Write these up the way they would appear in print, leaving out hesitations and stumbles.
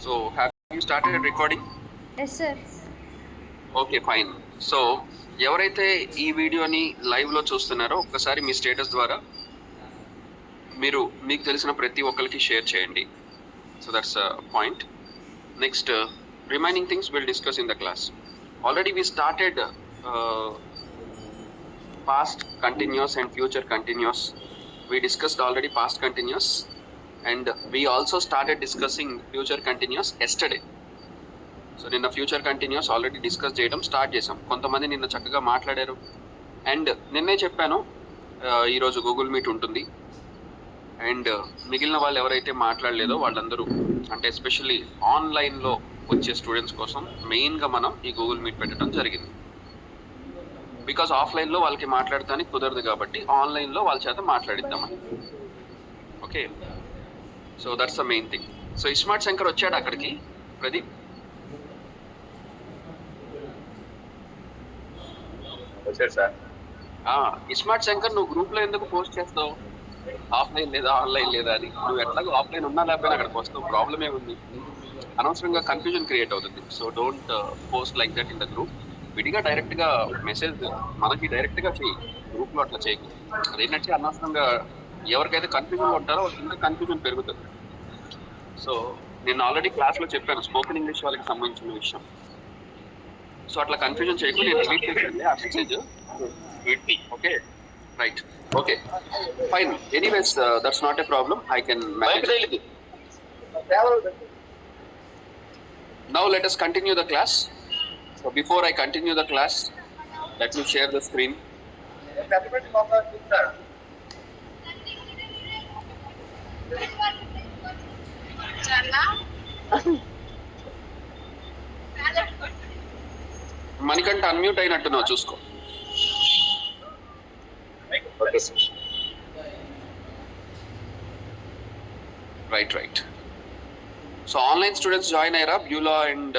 So, have you started recording? Yes, sir. Okay fine. So ఎవరైతే ఈ వీడియోని లైవ్లో చూస్తున్నారో ఒక్కసారి మీ స్టేటస్ ద్వారా మీరు మీకు తెలిసిన ప్రతి ఒక్కరికి షేర్ చేయండి. So that's point. Next remaining things will discuss in the class. Already we started past continuous and future continuous. We discussed already past continuous and we also started discussing future continuous yesterday. So నిన్న future continuous already discuss చేయడం start చేసాం. కొంతమంది నిన్న చక్కగా మాట్లాడారు and నిన్నే చెప్పాను ఈరోజు గూగుల్ మీట్ ఉంటుంది అండ్ మిగిలిన వాళ్ళు ఎవరైతే మాట్లాడలేదో వాళ్ళందరూ అంటే ఎస్పెషల్లీ ఆన్లైన్లో వచ్చే స్టూడెంట్స్ కోసం మెయిన్గా మనం ఈ గూగుల్ మీట్ పెట్టడం జరిగింది. బికాజ్ ఆఫ్లైన్లో వాళ్ళకి మాట్లాడటానికి కుదరదు కాబట్టి ఆన్లైన్లో వాళ్ళ చేత మాట్లాడిద్దామని. Okay, so that's the main thing. So iSmart Shankar వచ్చాడు అక్కడికి. ప్రదీప్ వచ్చాడు సార్. ఇస్మార్ట్ శంకర్ నువ్వు గ్రూప్లో ఎందుకు పోస్ట్ చేస్తావు ఆఫ్లైన్ లేదా ఆన్లైన్ లేదా అని? నువ్వు ఎట్లాగో ఆఫ్లైన్ ఉన్నా లేకపోయినా అక్కడికి వస్తావు, ప్రాబ్లం ఏముంది? అనవసరంగా కన్ఫ్యూజన్ క్రియేట్ అవుతుంది. So don't post like that in the group. విడిగా డైరెక్ట్గా మెసేజ్ మనకి డైరెక్ట్గా చెయ్యి, గ్రూప్లో అట్లా చేయకు. అదేంటంటే అనవసరంగా ఎవరికైతే కన్ఫ్యూజన్లో ఉంటారో ఇంకా కన్ఫ్యూజన్ పెరుగుతుంది. సో నేను ఆల్రెడీ క్లాస్లో చెప్పాను స్పోకెన్ ఇంగ్లీష్ వాళ్ళకి సంబంధించిన విషయం. సో అట్లా కన్ఫ్యూజన్ చేయకు. నేను రిలీజ్ చేయండి ఆ message. Okay right, okay fine. Anyways that's not a problem, I can manage. Now let us continue the class. So before I continue the class, let me share the screen. Manikanta unmute అయినట్టున్నావు, చూసుకో. Right. So online students join అయ్యారా? Beulah and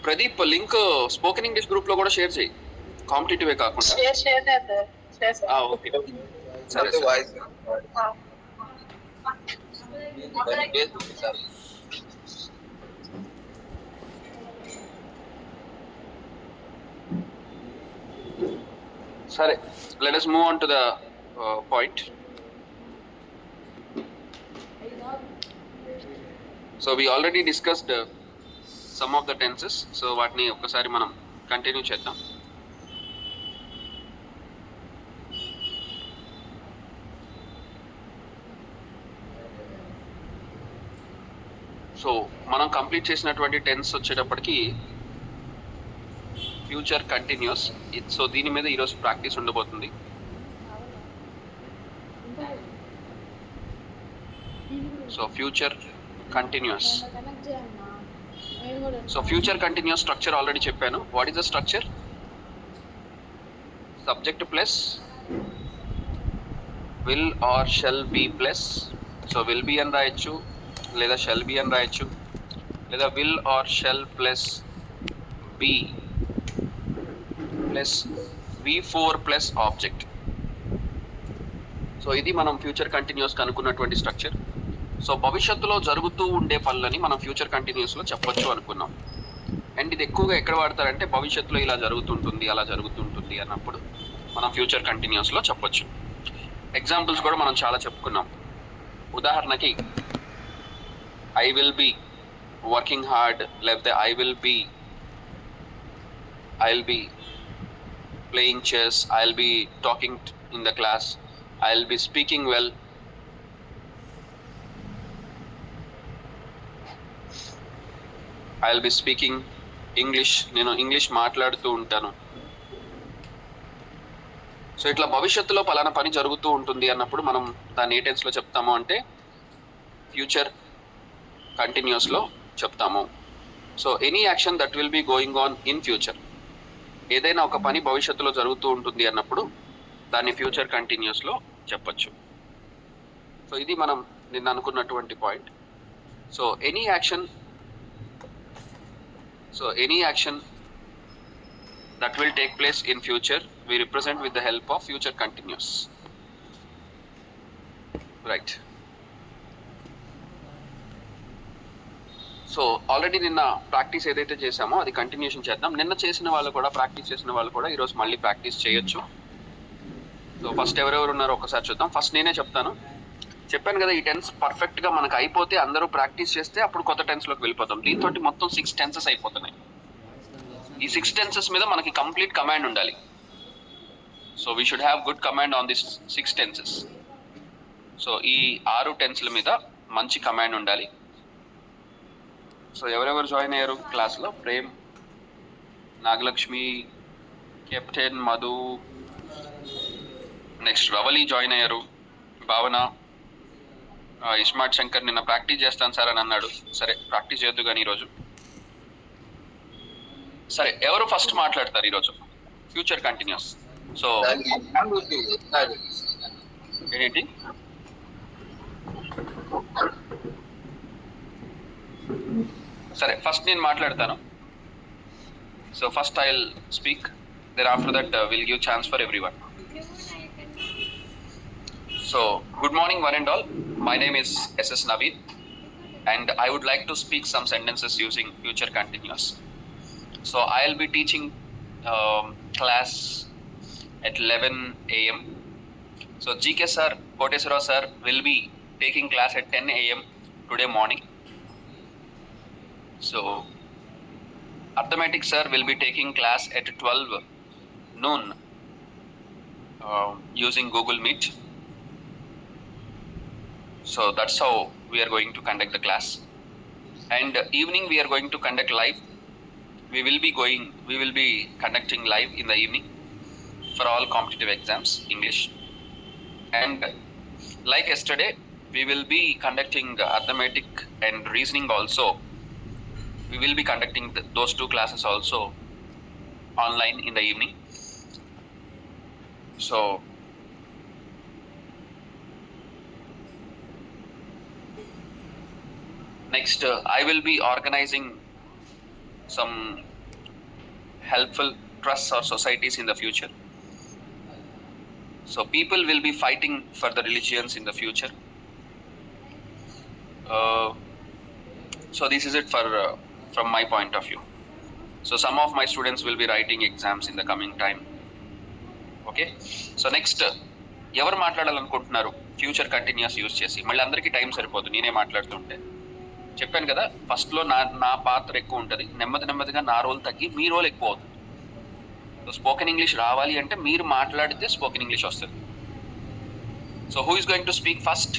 Pradeep link spoken English group లో కూడా share చేయి, competitive కాకుండా. Okay సరే. సరే, let us move on to the point. So we already discussed some of the tenses. So వాటిని ఒక్కసారి మనం కంటిన్యూ చేద్దాం. సో మనం కంప్లీట్ చేసినటువంటి టెన్స్ వచ్చేటప్పటికి ఫ్యూచర్ కంటిన్యూస్. సో దీని మీద ఈరోజు ప్రాక్టీస్ ఉండబోతుంది. So future continuous. So future continuous structure already చెప్పాను. What is the structure? Subject plus will or shall be plus. So will be అని రాయొచ్చు, లేదా షెల్ బి అని రాయొచ్చు, లేదా will or shall plus be plus V4 plus object. So ఇది మనం future continuous అనుకున్నటువంటి స్ట్రక్చర్. సో భవిష్యత్తులో జరుగుతూ ఉండే పనులని మనం ఫ్యూచర్ కంటిన్యూస్లో చెప్పొచ్చు అనుకున్నాం. అండ్ ఇది ఎక్కువగా ఎక్కడ వాడతారంటే భవిష్యత్తులో ఇలా జరుగుతుంటుంది అలా జరుగుతుంటుంది అన్నప్పుడు మనం ఫ్యూచర్ కంటిన్యూస్లో చెప్పొచ్చు. ఎగ్జాంపుల్స్ కూడా మనం చాలా చెప్పుకున్నాం. ఉదాహరణకి I will be working hard, లేకపోతే I will be playing chess, I'll be talking in the class, I'll be speaking well. I'll be speaking English, నేను ఇంగ్లీష్ మాట్లాడుతూ ఉంటాను. సో ఇట్లా భవిష్యత్తులో పలానా పని జరుగుతూ ఉంటుంది అన్నప్పుడు మనం దాన్ని ఏ టెన్స్లో చెప్తాము అంటే ఫ్యూచర్ కంటిన్యూస్లో చెప్తాము. So any action that will be going on in future, ఏదైనా ఒక పని భవిష్యత్తులో జరుగుతూ ఉంటుంది అన్నప్పుడు దాన్ని ఫ్యూచర్ కంటిన్యూస్లో చెప్పచ్చు. సో ఇది మనం నిన్న అనుకున్నటువంటి point. So any action that will take place in future we represent with the help of future continuous. Right. So already నిన్న ప్రాక్టీస్ ఏదైతే చేసామో అది కంటిన్యూషన్ చేద్దాం. నిన్న చేసిన వాళ్ళు కూడా, ప్రాక్టీస్ చేసిన వాళ్ళు కూడా ఈరోజు మళ్ళీ ప్రాక్టీస్ చేయొచ్చు. సో ఫస్ట్ ఎవరెవరు ఉన్నారో ఒకసారి చూద్దాం. ఫస్ట్ నేనే చెప్తాను. చెప్పాను కదా, ఈ టెన్స్ పర్ఫెక్ట్గా మనకు అయిపోతే అందరూ ప్రాక్టీస్ చేస్తే అప్పుడు కొత్త టెన్స్లోకి వెళ్ళిపోతాం. దీంతో మొత్తం 6 టెన్సెస్ అయిపోతున్నాయి. ఈ 6 టెన్సెస్ మీద మనకి కంప్లీట్ కమాండ్ ఉండాలి. So we should have good command on this 6 tenses. So ఈ 6 టెన్స్ల మీద మంచి కమాండ్ ఉండాలి. సో ఎవరెవరు జాయిన్ అయ్యారు క్లాస్లో? Prem, Nagalakshmi, captain, Madhu, next Ravali join అయ్యారు. భావన, ఇస్మార్ట్ శంకర్ నిన్న ప్రాక్టీస్ చేస్తాను సార్ అని అన్నాడు. సరే ప్రాక్టీస్ చేయొద్దు కానీ ఈరోజు. సరే ఎవరు ఫస్ట్ మాట్లాడతారు ఈరోజు? Future continuous. సో ఏంటి? సరే ఫస్ట్ నేను మాట్లాడతాను. So first I will speak, then after that will give chance for everyone. So, good morning one and all. My name is SS Naveed and I would like to speak some sentences using future continuous. So, I'll be teaching class at 11 a.m. So, GK sir, Koteswara sir will be taking class at 10 a.m. today morning. So, Arithmetic sir will be taking class at 12 noon using Google Meet. So that's how we are going to conduct the class. And evening we are going to conduct live. We will be conducting live in the evening for all competitive exams, English. And like yesterday, we will be conducting arithmetic and reasoning also. We will be conducting those 2 classes also online in the evening. So next, I will be organizing some helpful trusts or societies in the future. So people will be fighting for the religions in the future. So this is it from my point of view. So some of my students will be writing exams in the coming time. Okay. So next, ఎవరు మాట్లాడాలనుకుంటున్నారు future continuous use చేసి? మళ్ళీ అందరికీ time సరిపోదు నేనే మాట్లాడుతుంటే. చెప్పాను కదా, ఫస్ట్లో నా పాత్ర ఎక్కువ ఉంటుంది, నెమ్మదిగా నా రోల్ తగ్గి మీ రోల్ ఎక్కువ అవుతుంది. సో స్పోకెన్ ఇంగ్లీష్ రావాలి అంటే మీరు మాట్లాడితే స్పోకెన్ ఇంగ్లీష్ వస్తుంది. So who is going to speak first?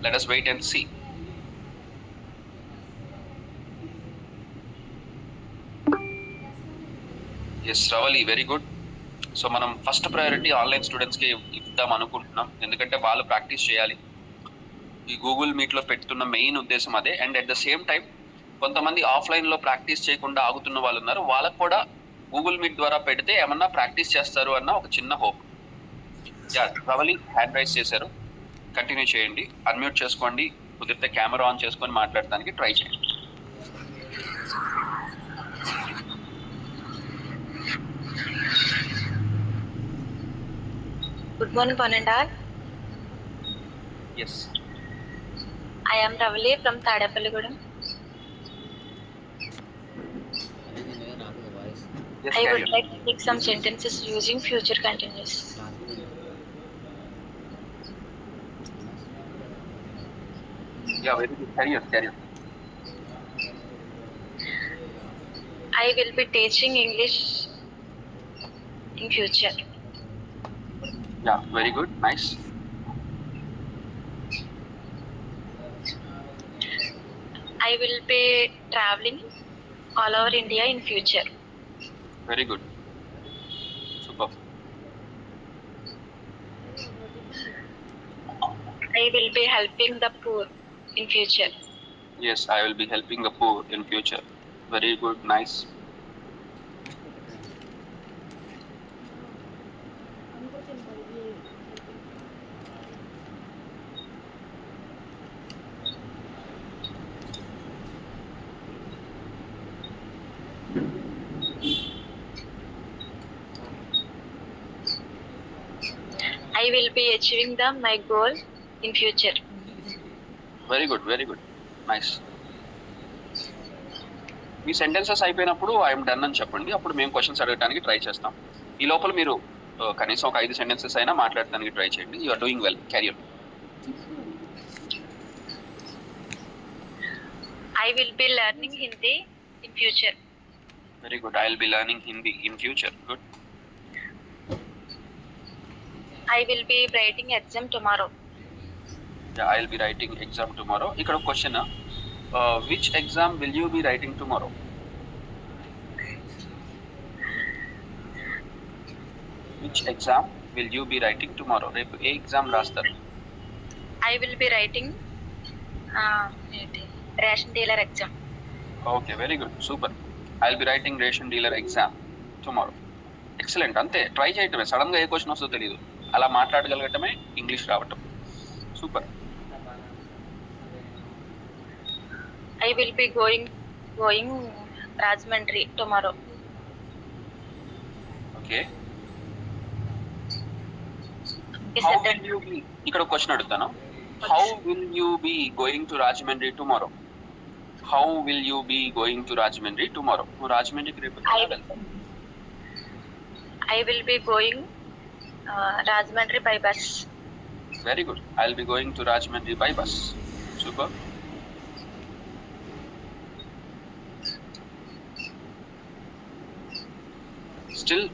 Let us wait and see. Yes Ravali, very good. So మనం ఫస్ట్ ప్రయారిటీ ఆన్లైన్ స్టూడెంట్స్కి ఇద్దాం అనుకుంటున్నాం, ఎందుకంటే వాళ్ళు ప్రాక్టీస్ చేయాలి. ఈ గూగుల్ మీట్లో పెడుతున్న మెయిన్ ఉద్దేశం అదే. And at the same time కొంతమంది ఆఫ్లైన్లో ప్రాక్టీస్ చేయకుండా ఆగుతున్న వాళ్ళు ఉన్నారు, వాళ్ళకు కూడా గూగుల్ మీట్ ద్వారా పెడితే ఏమన్నా ప్రాక్టీస్ చేస్తారు అన్న ఒక చిన్న హోప్. రవలి హ్యాండ్ రైజ్ చేశారు, కంటిన్యూ చేయండి. అన్మ్యూట్ చేసుకోండి, కుదిరితే కెమెరా ఆన్ చేసుకొని మాట్లాడటానికి ట్రై చేయండి. Good morning one and all. Yes, I am Ravali from Tadapalligudem. yes, I would like to speak some sentences using future continuous. Yeah, very good. Carry on. I will be teaching English in future. Yeah, very good. Nice. I will be traveling all over India in future. Very good. Super. I will be helping the poor in future. Yes, I will be helping the poor in future. Very good. Nice. I will be achieving my goal in future. Very good. Nice. Me sentences అయిపోయినప్పుడు I'm done అని చెప్పండి. అప్పుడు మేము questions అడగడానికి try చేస్తాం. ఈ లోపల మీరు కనీసం ఒక 5 సెంటెన్సెస్ అయినా మాట్లాడటానికి ట్రై చేయండి. You are doing well. Career. I will be learning Hindi in future. Very good. I will be learning Hindi in future. Good. I will be writing exam tomorrow. Yeah, I will be writing exam tomorrow. ఇక్కడ question, which exam will you be writing tomorrow? Which exam will you be writing tomorrow? రేపు ఏ exam రాస్తారు? I will be writing ration dealer exam. Okay, very good, super. I will be writing ration dealer exam tomorrow. Excellent. అంతే, try చేయటమే. Sudden గా ఏ question వస్తుందో తెలియదు, అలా మాట్లాడగలగటమే English రావటం. Super. I will be going Rajahmundry tomorrow. Okay. Is How that will you be? ఇక్కడ question అడుగుతాను. How will you be going to Rajahmundry tomorrow? How will you be going to Rajahmundry tomorrow? నువ్వు రాజమండ్రికి రేపు ఎలా వెళ్తావు? I will be going Rajahmundry by bus. Very good. I will be going to Rajahmundry by bus. Super. Still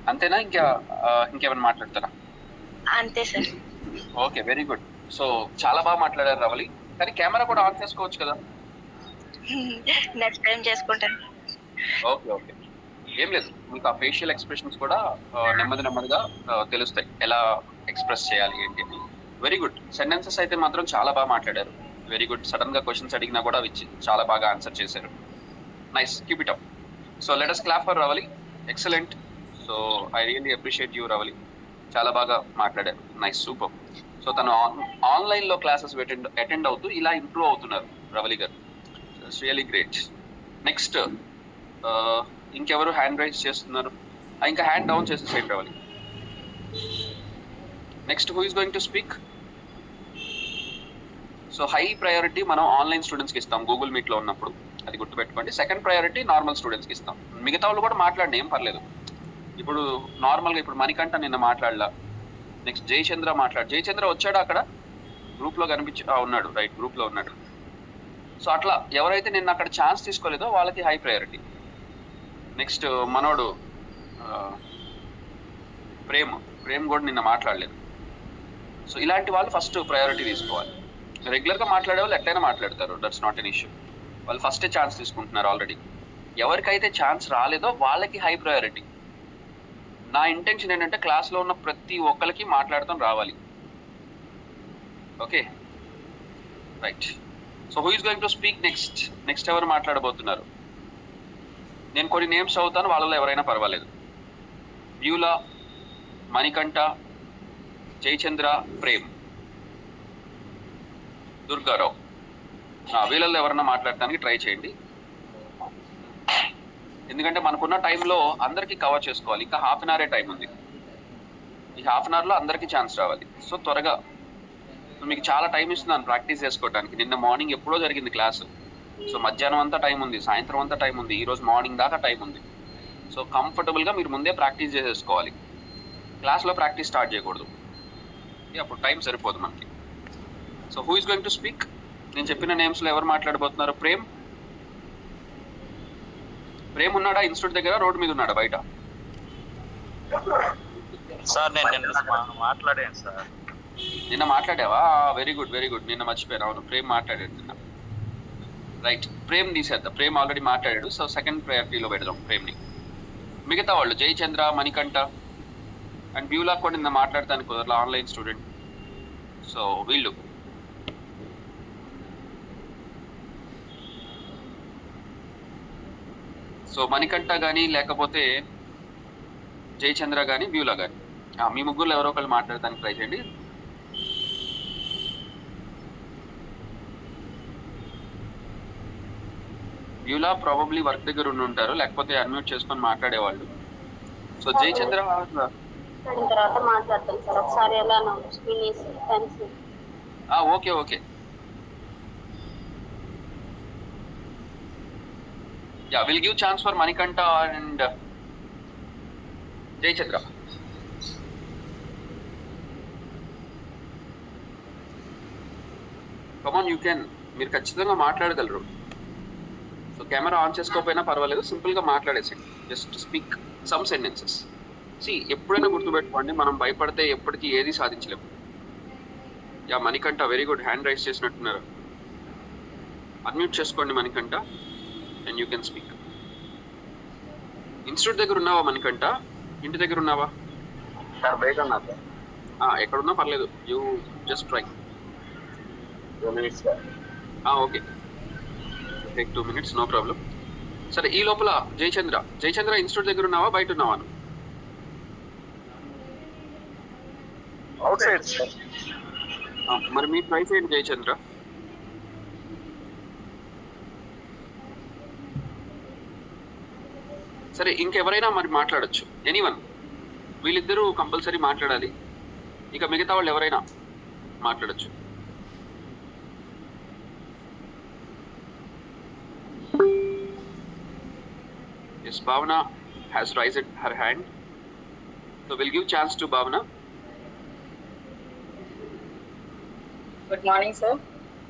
అంతేనా? ఇంకేమైనా మాట్లాడతారా? అంతే sir. Okay, very good. So చాలా బాగా మాట్లాడారు రవలి. కానీ కెమెరా కూడా ఆన్ చేసుకోవచ్చు కదా? నెక్స్ట్ టైం చేసుకుంటాను. ఓకే ఓకే, ఏం లేదు. మీకు ఆ ఫేషియల్ ఎక్స్ప్రెషన్స్ కూడా నెమ్మదిగా తెలుస్తాయి, ఎలా ఎక్స్ప్రెస్ చేయాలి ఏంటి అని. Very good. సెంటెన్సెస్ అయితే మాత్రం చాలా బాగా మాట్లాడారు. Very good. సడన్ గా క్వశ్చన్స్ అడిగినా కూడా చాలా బాగా ఆన్సర్ చేశారు. Nice, keep it up. So let us clap for Ravali. Excellent. So I really appreciate you Ravali. చాలా బాగా మాట్లాడారు. Nice, super. సో తను ఆన్లైన్లో క్లాసెస్ అటెండ్ అవుతూ ఇలా ఇంప్రూవ్ అవుతున్నారు రవలి గారు. It's really great. నెక్స్ట్ ఇంకెవరు హ్యాండ్ రైజ్ చేస్తున్నారు? ఇంకా హ్యాండ్ డౌన్ చేసేసేయండి Ravali. Next who is going to speak? So high priority మనం ఆన్లైన్ స్టూడెంట్స్కి ఇస్తాం గూగుల్ మీట్లో ఉన్నప్పుడు, అది గుర్తుపెట్టుకోండి. సెకండ్ ప్రయారిటీ నార్మల్ స్టూడెంట్స్కి ఇస్తాం. మిగతా వాళ్ళు కూడా మాట్లాడండి, ఏం పర్లేదు. ఇప్పుడు నార్మల్గా ఇప్పుడు మణికంఠ నిన్న మాట్లాడలా. నెక్స్ట్ జయచంద్ర వచ్చాడు, అక్కడ గ్రూప్లో ఉన్నాడు, రైట్, గ్రూప్లో ఉన్నాడు. సో అట్లా ఎవరైతే నిన్న అక్కడ ఛాన్స్ తీసుకోలేదో వాళ్ళకి హై ప్రయారిటీ. నెక్స్ట్ మనోడు ప్రేమ్ కూడా నిన్న మాట్లాడలేదు. సో ఇలాంటి వాళ్ళు ఫస్ట్ ప్రయారిటీ తీసుకోవాలి. రెగ్యులర్గా మాట్లాడే వాళ్ళు ఎట్లయినా మాట్లాడతారు, దట్స్ నాట్ ఎన్ ఇష్యూ. వాళ్ళు ఫస్టే ఛాన్స్ తీసుకుంటున్నారు ఆల్రెడీ. ఎవరికైతే ఛాన్స్ రాలేదో వాళ్ళకి హై ప్రయారిటీ. నా ఇంటెన్షన్ ఏంటంటే క్లాస్లో ఉన్న ప్రతి ఒక్కరికి మాట్లాడటం రావాలి. Okay, right. So who is going to speak next ఎవరు మాట్లాడబోతున్నారు? నేను కొన్ని నేమ్స్ చదువుతాను, వాళ్ళలో ఎవరైనా పర్వాలేదు. బ్యూలా, మణికంఠ, జయచంద్ర, ప్రేమ్, దుర్గారావు. వీళ్ళల్లో ఎవరైనా మాట్లాడటానికి ట్రై చేయండి. ఎందుకంటే మనకున్న టైంలో అందరికీ కవర్ చేసుకోవాలి. ఇంకా హాఫ్ అన్ అవరే టైం ఉంది. ఈ హాఫ్ అన్ అవర్లో అందరికీ ఛాన్స్ రావాలి. సో త్వరగా, మీకు చాలా టైం ఇస్తున్నాను ప్రాక్టీస్ చేసుకోవడానికి. నిన్న మార్నింగ్ ఎప్పుడో జరిగింది క్లాసు. సో మధ్యాహ్నం అంతా టైం ఉంది, సాయంత్రం అంతా టైం ఉంది, ఈరోజు మార్నింగ్ దాకా టైం ఉంది. సో కంఫర్టబుల్గా మీరు ముందే ప్రాక్టీస్ చేసేసుకోవాలి. క్లాస్లో ప్రాక్టీస్ స్టార్ట్ చేయకూడదు, అప్పుడు టైం సరిపోదు మనకి. So who is going to speak? నేను చెప్పిన నేమ్స్లో ఎవరు మాట్లాడబోతున్నారు? ప్రేమ్ ఉన్నాడా ఇన్స్టిట్యూట్ దగ్గర? రోడ్డు మీద ఉన్నాడా బయట? సార్ నేను నిన్న మాట్లాడాను సార్. నిన్న మాట్లాడావా? Very good. నిన్న మర్చిపోయాను. అవును, ప్రేమ్ మాట్లాడాడు నిన్న. రైట్, ప్రేమ్ తీసేద్దాం. ప్రేమ్ ఆల్రెడీ మాట్లాడాడు. సో సెకండ్ ప్రయారిటీలో పెడదాం ప్రేమ్ని. మిగతా వాళ్ళు జయచంద్ర, మణికంఠ అండ్ బ్యూలా కూడా నిన్న మాట్లాడతాను కుదరలా, ఆన్లైన్ స్టూడెంట్. సో వీళ్ళు సో మణికంఠ కానీ లేకపోతే జయచంద్ర కానీ బ్యూలా కానీ, మీ ముగ్గురు ఎవరో ఒకళ్ళు మాట్లాడటానికి ట్రై చేయండి. బ్యూలా ప్రాబబ్లీ వర్క్ దగ్గర ఉండి ఉంటారు, లేకపోతే అన్మ్యూట్ చేసుకొని మాట్లాడేవాళ్ళు. సో జయచంద్ర మాట్లాడిన తర్వాత మాట్లాడతాను సార్. ఒకసారి ఎలా వినేసి thanks. Okay okay. Yeah, we'll give chance for Manikanta and Jay Chandra. Come on, you can. మీరు ఖచ్చితంగా మాట్లాడగలరు. సో కెమెరా ఆన్ చేసుకోకపోయినా పర్వాలేదు, సింపుల్గా మాట్లాడేసండి. Just speak some sentences. ఎప్పుడైనా గుర్తుపెట్టుకోండి, మనం భయపడితే ఎప్పటికీ ఏది సాధించలేము. Yeah Manikanta, very good, hand raise చేసినట్టున్నారు. అన్మ్యూట్ చేసుకోండి Manikanta and you can speak. Institute దగ్గర ఉన్నావా మణికంఠ? ఇంటి దగ్గర ఉన్నావా? సార్ బయట ఉన్నా సార్. ఎక్కడున్నా పర్లేదు, you just try. 2 minutes sir. Okay, take 2 minutes, no problem. సరే, ఈ లోపల జయచంద్ర ఇన్స్టిట్యూట్ దగ్గర ఉన్నావా, బయట ఉన్నావా? Outside sir. మరి మీ ట్రై చేయండి జయచంద్ర. సరే, ఇంకెవరైనా మరి మాట్లాడచ్చు, ఎనీవన్. వీళ్ళిద్దరూ కంపల్సరీ మాట్లాడాలి, ఇక మిగతా వాళ్ళు ఎవరైనా మాట్లాడచ్చు. Yes, Bhavana has raised her hand. So we'll give chance to Bhavana. Good morning, sir.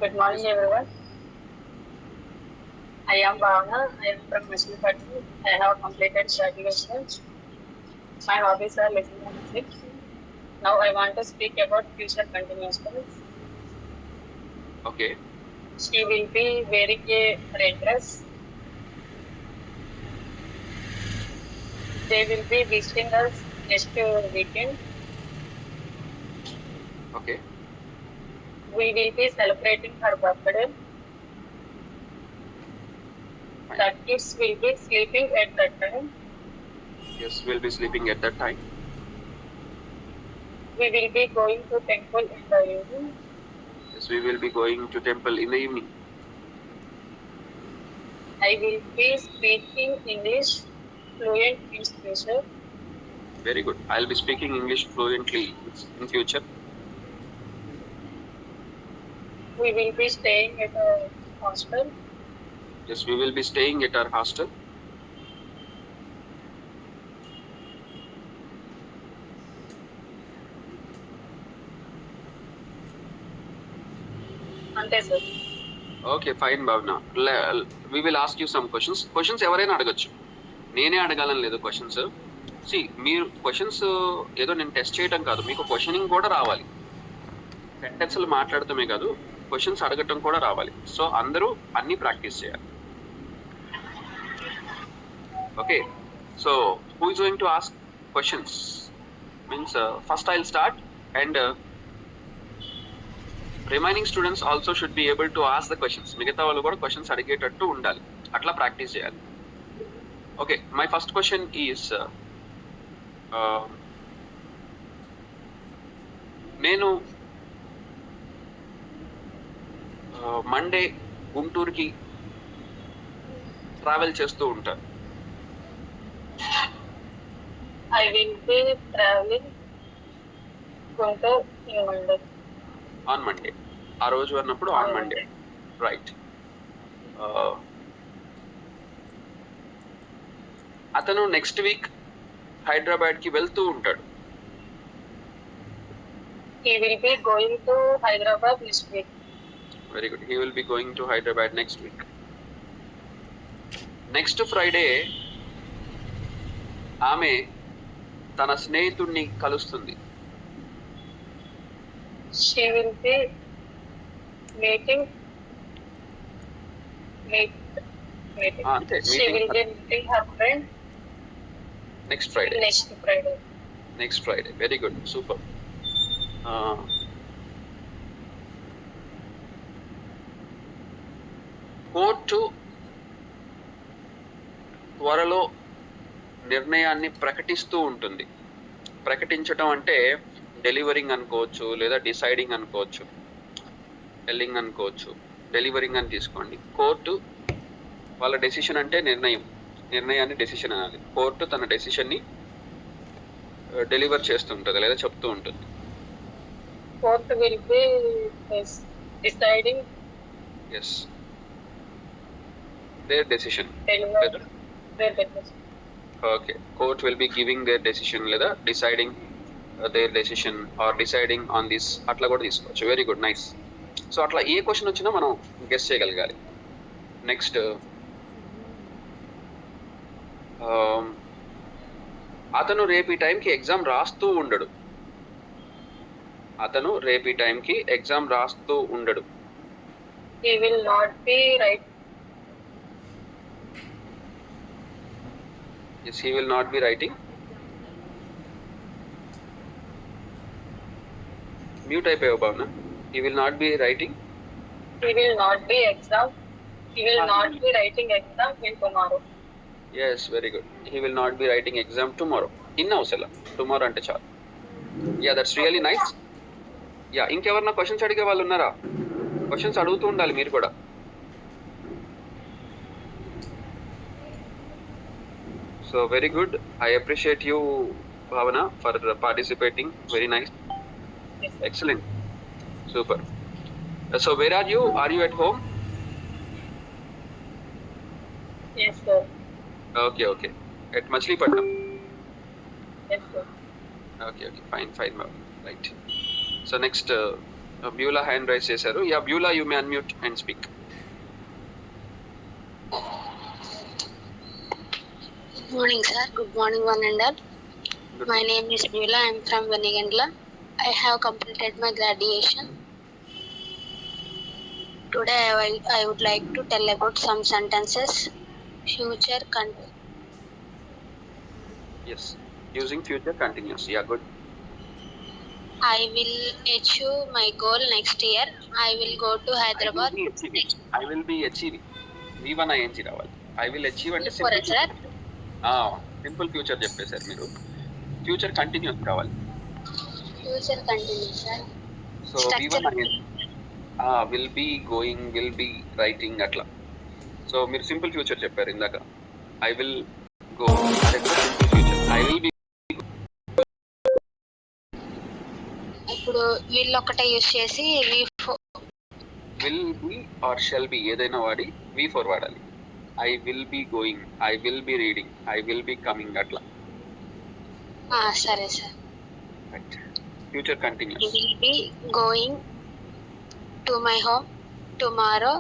Good morning, everyone. I am Bhavana. I am from Mashilpatnam. I have completed graduation. My hobbies are listening to music. Now I want to speak about future continuous course. Okay. She will be wearing a red dress. They will be visiting us next weekend. Okay. We will be celebrating her birthday. Fine. The kids will be sleeping at that time. Yes, we'll be sleeping at that time. We will be going to temple in the evening. Yes, we will be going to temple in the evening. I will be speaking English fluent in future. Very good. I'll be speaking English fluently in future. We will be staying at a hostel. Yes, we will be staying at our hostel. Ante sir. Okay, fine, Bhavana. We will ask you some questions. Questions ఎవరైనా అడగచ్చు, నేనే అడగాలని లేదు questions. మీరు questions ఏదో నేను test చేయడం కాదు, మీకు క్వశ్చనింగ్ కూడా రావాలి. సెంటెన్స్లు మాట్లాడటమే కాదు, క్వశ్చన్స్ అడగటం కూడా రావాలి. సో అందరూ అన్ని ప్రాక్టీస్ చేయాలి. Okay, so who is going to ask questions? Means first I will start and remaining students also should be able to ask the questions. మిగతా వాళ్ళు కూడా క్వశ్చన్స్ అడిగేటట్టు ఉండాలి, అట్లా ప్రాక్టీస్ చేయాలి. Okay, my first question is, నేను Monday గుంటూరుకి travel చేస్తూ ఉంటాను. I will be traveling Guntur in Monday. On Monday, ఆ రోజు అన్నప్పుడు ఆన్ మండే, రైట్. అతను నెక్స్ట్ వీక్ హైదరాబాద్కి వెళ్తూ ఉంటాడు. He will be going to Hyderabad this week. Very good, he will be going to Hyderabad next week. Next Friday ఆమె తన స్నేహితుడిని కలుస్తుంది. She will be meeting. అంతే, She will be meeting her friend next Friday. next Friday. Next Friday, very good, super. Court త్వరలో నిర్ణయాన్ని ప్రకటిస్తూ ఉంటుంది. ప్రకటించడం అంటే డెలివరింగ్ అనుకోవచ్చు, లేదా డిసైడింగ్ అనుకోవచ్చు, టెల్లింగ్ అనుకోవచ్చు. డెలివరింగ్ అని తీసుకోండి. కోర్టు వాళ్ళ డెసిషన్ అంటే నిర్ణయాన్ని డెసిషన్ అనాలి. కోర్టు తన డెసిషన్ని డెలివర్ చేస్తుంటుంది లేదా చెప్తూ ఉంటుంది. Fourth will be deciding, yes, their decision deliver లేదా their decision. Okay, court will be giving their decision లేదా deciding their decision or deciding on this, అట్లా కూడా తీసుకోవచ్చు. Very good, nice. సో అట్లా ఏ క్వశ్చన్ వచ్చినా మనం గెస్ చేయగలగాలి. నెక్స్ట్, అతను రేపు ఈ టైంకి ఎగ్జామ్ రాస్తూ ఉండడు. అతను రేపు ఈ టైంకి ఎగ్జామ్ రాస్తూ ఉండడు. He will not be right. Yes, he will not be writing. Mute అయిపోయావు భావన. He will not be writing. He will not be exam. He will not be writing exam in tomorrow. Yes, very good. He will not be writing exam tomorrow. In అవసరం, tomorrow అంటే చాలు. Yeah, that's really nice. Yeah, ఇంకెవరన్నా questions అడిగే వాళ్ళు ఉన్నారా? Questions అడుగుతూ ఉండాలి మీరు కూడా. So very good, I appreciate you Bhavana for participating. Very nice, excellent, super. So where are you? Are you at home? Yes, sir. Okay okay, at Machilipatnam. Yes, sir. Okay okay, fine fine, right. So next, Beulah hand raise చేశారు. Yeah Beulah, you may unmute and speak. Good morning, sir. Good morning, one and all. My name is Beulah. I am from Venigandla. I have completed my graduation. Today, I would like to tell about some sentences. Future Yes, using future continuous. Yeah, good. I will achieve my goal next year. I will go to Hyderabad. I will be achieving. V1 ing రావాలి. I will achieve అంటే For sir. Simple future చెప్పేశారు మీరు. Future continuous కావాలి. Future continuous, sir. So Structure. V1 ing will be going, will be writing అట్లా. So మీరు simple future చెప్పారు ఇందాక. I will go, అదే simple future. I will B, ఇప్పుడు వీళ్ళు ఒకటే యూస్ చేసి will be are shall B ఏదైనా వాడి V4 వాడాలి. I will be going, I will be reading, I will be coming అట్లా. సరే sir. Right, future I continuous. will be going to my home tomorrow.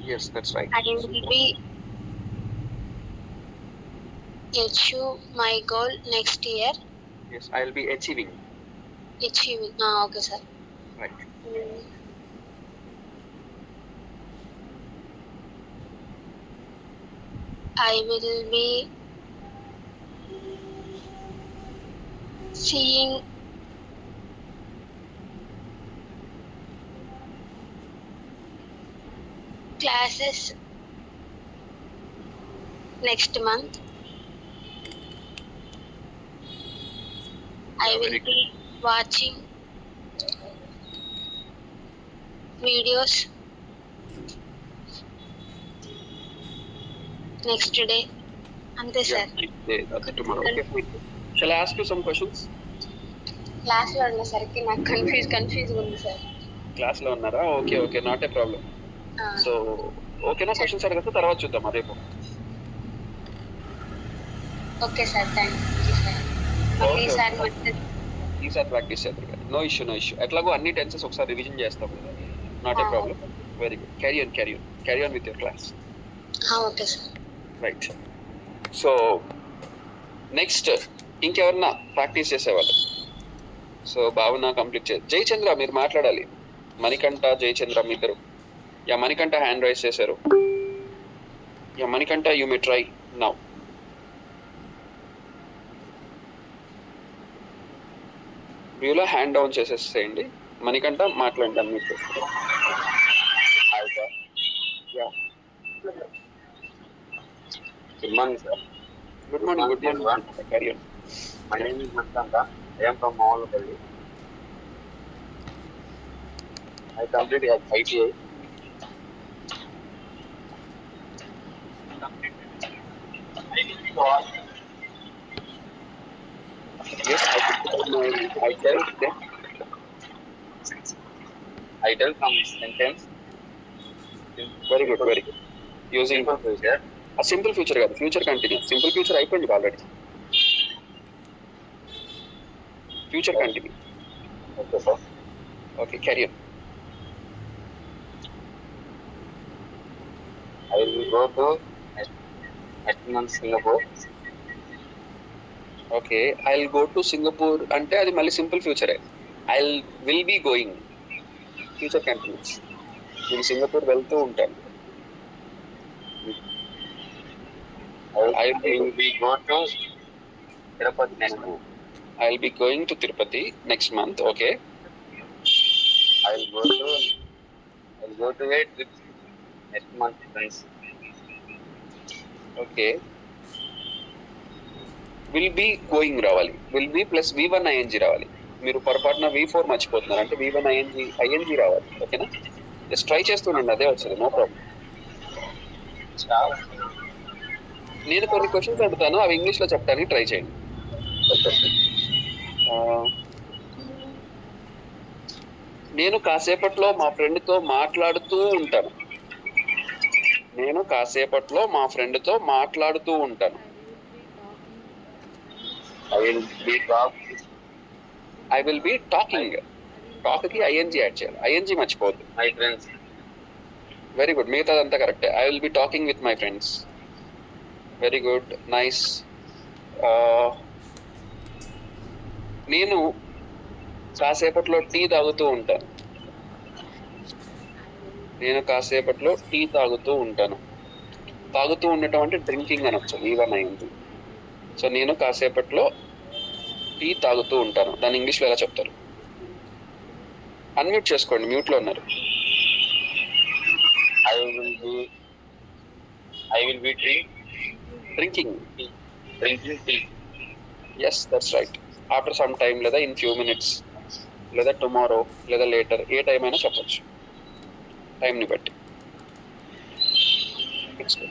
Yes, that's right. I will be achieve my goal next year. Yes, I will be achieving. Achieving. Okay, sir. Right. I will be seeing classes next month. I will be watching videos next day. Ante sir. Okay, tomorrow. Okay, fine. Shall I ask you some questions? Class lo ఉన్నసరికి నాకు confuse ఉంది sir. Class లో ఉన్నారా? Okay okay, not a problem. So ఓకేనా, questions అడగచ్చు, తర్వాత చూద్దాం రేపు. Okay sir, thank you sir. మళ్ళీ Okay. ఈసారి ఈసారి ప్రాక్టీస్ చేద్దాం కదా. No issue, no issue. ఎట్లాగో అన్ని టెన్సెస్ ఒకసారి రివిజన్ చేస్తాం కదా, not a problem. Very good, carry on with your class. Okay sir. Right. So next ఇంకెవరన్నా ప్రాక్టీస్ చేసేవాళ్ళు? సో భావన కంప్లీట్ చేయాలి. జయచంద్ర మీరు మాట్లాడాలి. మణికంఠ, జయచంద్ర మీ ఇద్దరు. యా, మణికంఠ హ్యాండ్ రైజ్ చేశారు. Yeah Manikanta, you may try now. వ్యూలో హ్యాండ్ డౌన్ చేసేసేయండి. మణికంఠ మాట్లాడండి, అన్మ్యూట్ చేస్తారు. Yeah, Good morning, sir. Good morning, good morning. Carry on. My name is Manikanta. I am from Mahalapalli. I completed ITI. I will be watching Yes, I tell them. I tell some sentence. Very good, very good. Using Simple future. a simple future కాదు, future continuous. Simple future అయిపోయింది already. Future continue. Okay, sir. Okay, career. I will go to next month Singapore. Okay, I will go to Singapore అంటే అది మళ్ళీ simple ఫ్యూచరే. I will be going, future continuous. నేను Singapore వెళ్తూ ఉంటాను. I will be go to Tirupati next month. I will be going to Tirupati next month. Okay, I will go to a trip next month, friends. Okay. Will be going రావాలి, will be plus V1 ING రావాలి. మీరు పొరపాటున V4 మర్చిపోతున్నారు, అంటే V1 ING రావాలి. ఓకేనా? Just try చేస్తుండండి, అదే వచ్చింది, నో ప్రాబ్లం. చాలా నేను కొన్ని క్వశ్చన్స్ అడుగుతాను, అవి ఇంగ్లీష్లో చెప్పడానికి ట్రై చేయండి. నేను కాసేపట్లో మా ఫ్రెండ్తో మాట్లాడుతూ ఉంటాను. నేను కాసేపట్లో మా ఫ్రెండ్తో మాట్లాడుతూ ఉంటాను. I will be talk I will be talking. టాక్కి ING యాడ్ చేయాలి, ING మర్చిపోవద్దు. my friends. వెరీ గుడ్, మిగతాదంతా కరెక్టే. I will be talking with my friends. Very good, nice. నేను కాసేపట్లో టీ తాగుతూ ఉంటాను. నేను కాసేపట్లో టీ తాగుతూ ఉంటాను. తాగుతూ ఉండటం అంటే డ్రింకింగ్ అనొచ్చు, V1 ING. సో నేను కాసేపట్లో టీ తాగుతూ ఉంటాను, దాన్ని ఇంగ్లీష్లో ఎలా చెప్తారు? అన్మ్యూట్ చేసుకోండి, మ్యూట్లో ఉన్నారు. I will be drinking. drinking tea. Yes, that's right. After some time, లేదా ఇన్ ఫ్యూ మినిట్స్, లేదా టుమారో, లేదా లేటర్, ఏ టైం అయినా చెప్పచ్చు, టైంని బట్టి. నెక్స్ట్,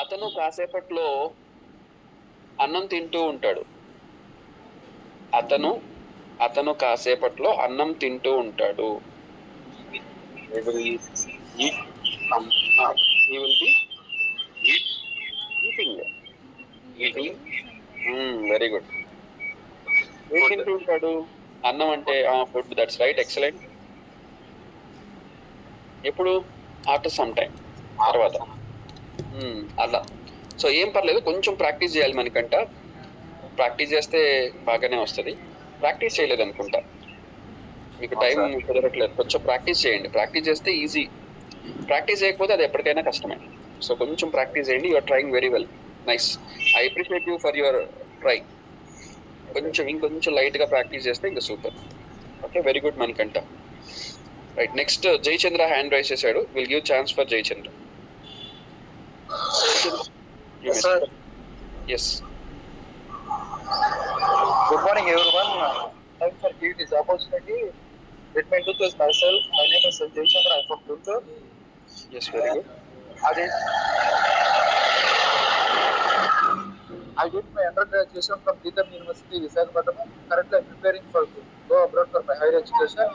అతను కాసేపట్లో అన్నం తింటూ ఉంటాడు. అతను కాసేపట్లో అన్నం తింటూ ఉంటాడు. I will eat some. He will be eating. Very good. ఏం తింటూ ఉంటాడు? అన్నం అంటే ఫుడ్. That's right, excellent. ఎప్పుడు? ఆఫ్టర్ సమ్ టైం, తర్వాత. అలా. సో ఏం పర్లేదు, కొంచెం ప్రాక్టీస్ చేయాలి మనకంట. ప్రాక్టీస్ చేస్తే బాగానే వస్తుంది. ప్రాక్టీస్ చేయలేదు అనుకుంటా, మీకు టైం కుదరట్లేదు. కొంచెం ప్రాక్టీస్ చేయండి. ప్రాక్టీస్ చేస్తే ఈజీ, ప్రాక్టీస్ చేయకపోతే అది ఎప్పటికైనా కష్టమే. సో కొంచెం ప్రాక్టీస్ చేయండి. You're trying very well, nice. I appreciate you for your try. ఇంకొంచెం లైట్గా ప్రాక్టీస్ చేస్తే ఇంకా super. Okay, very good Manikanta. Right, next Jayachandra hand raise చేశాడు. Will give chance for Jayachandra. Yes. Good morning, everyone. Thanks for giving this opportunity. Let me introduce myself. My name is Jay Chandra. I'm from Guntur. Yes, very good. I did my undergraduation from Geetham University, Visakhapatnam. Currently, I'm preparing for go abroad for my higher education.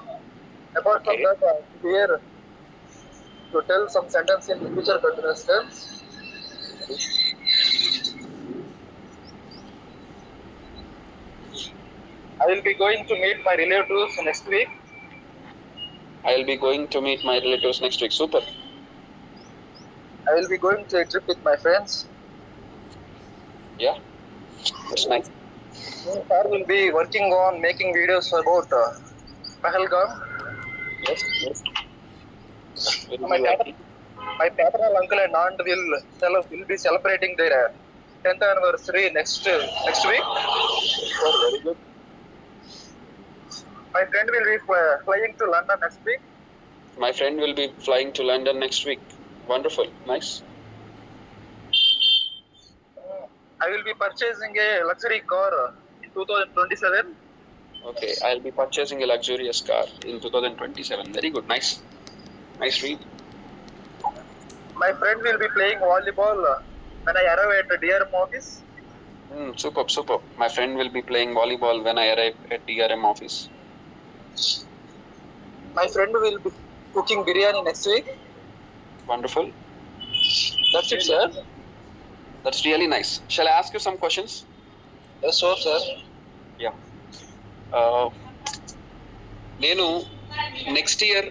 Apart from that, I'm here to tell some sentence in future continuous tense. I will be going to meet my relatives next week. I will be going to meet my relatives next week. Super. I will be going to a trip with my friends. Yeah, that's nice. Sir will be working on making videos about Pahalgam. Yes. My paternal uncle and aunt will be celebrating their 10th anniversary next week. Oh, very good. My friend will be flying to London next week. My friend will be flying to London next week. Wonderful, nice. I will be purchasing a luxury car in 2027. Okay, I'll be purchasing a luxurious car in 2027. Very good, nice. Nice read. My friend will be playing volleyball when I arrive at the DRM office. Super. My friend will be playing volleyball when I arrive at DRM office. My friend will be cooking biryani next week. Wonderful. That's it, sir. That's really nice. Shall I ask you some questions? Yes, sure, sir. Yeah. నేను next year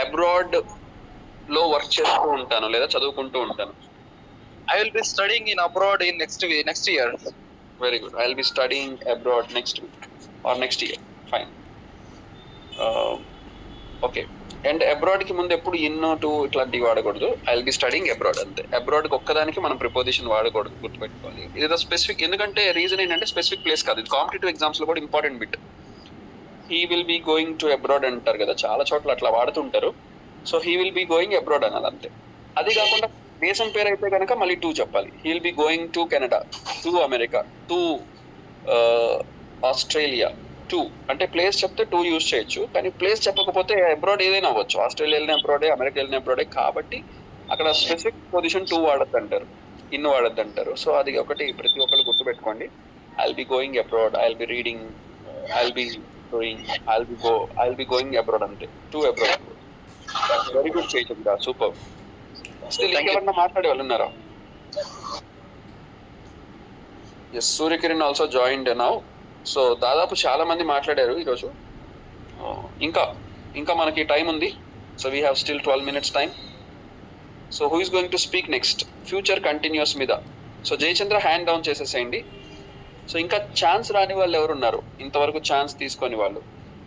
abroad లో work చేస్తూ ఉంటాను లేదా చదువుకుంటూ ఉంటాను. I will be studying in abroad in next year. Very good. I will be studying abroad next week or next year. Fine. Okay. And అబ్రాడ్కి ముందు ఎప్పుడు టు ఇట్లాంటివి వాడకూడదు. I will be studying abroad అంతే. అబ్రాడ్కి ఒక్కదానికి మనం ప్రిపోజిషన్ వాడకూడదు, గుర్తుపెట్టుకోవాలి. ఇది స్పెసిఫిక్, ఎందుకంటే రీజన్ ఏంటంటే స్పెసిఫిక్ ప్లేస్ కాదు, ఇది కాంపిటేటివ్ ఎగ్జామ్స్లో కూడా important bit. He will be going to abroad అంటారు కదా, చాలా చోట్ల అట్లా వాడుతుంటారు. So he will be going abroad అనాలి అంతే. అది కాకుండా దేశం పేరు అయితే కనుక మళ్ళీ టు చెప్పాలి. He will be going to Canada, to America, to Australia. To అంటే ప్లేస్ చెప్తే టు యూజ్ చేయొచ్చు, కానీ ప్లేస్ చెప్పకపోతే అబ్రాడ్ ఏదైనా అవ్వచ్చు. ఆస్ట్రేలియా వెళ్ళిన అబ్రాడే, అమెరికా వెళ్ళిన అబ్రాడే, కాబట్టి అక్కడ స్పెసిఫిక్ పొజిషన్ టు వాడద్దు అంటారు, ఇన్ వాడద్దు అంటారు. సో అది ఒకటి ప్రతి ఒక్కరు గుర్తుపెట్టుకోండి. I will be going abroad, I will be reading, I will be doing, I will be going abroad అంతే. To abroad. వెరీ గుడ్ చేయించండి, సూపర్. స్టిల్ ఇంకెవరన్నా మాట్లాడే వాళ్ళు ఉన్నారా? Yes, Suryakiran also joined now. So దాదాపు చాలా మంది మాట్లాడారు ఈరోజు. ఇంకా మనకి టైం ఉంది. So we have still 12 minutes time. So who is going to speak next? Future continuous మీద. సో జయచంద్ర హ్యాండ్ డౌన్ చేసేసేయండి. సో ఇంకా ఛాన్స్ రాని వాళ్ళు ఎవరు ఉన్నారు? ఇంతవరకు ఛాన్స్ తీసుకొని వాళ్ళు.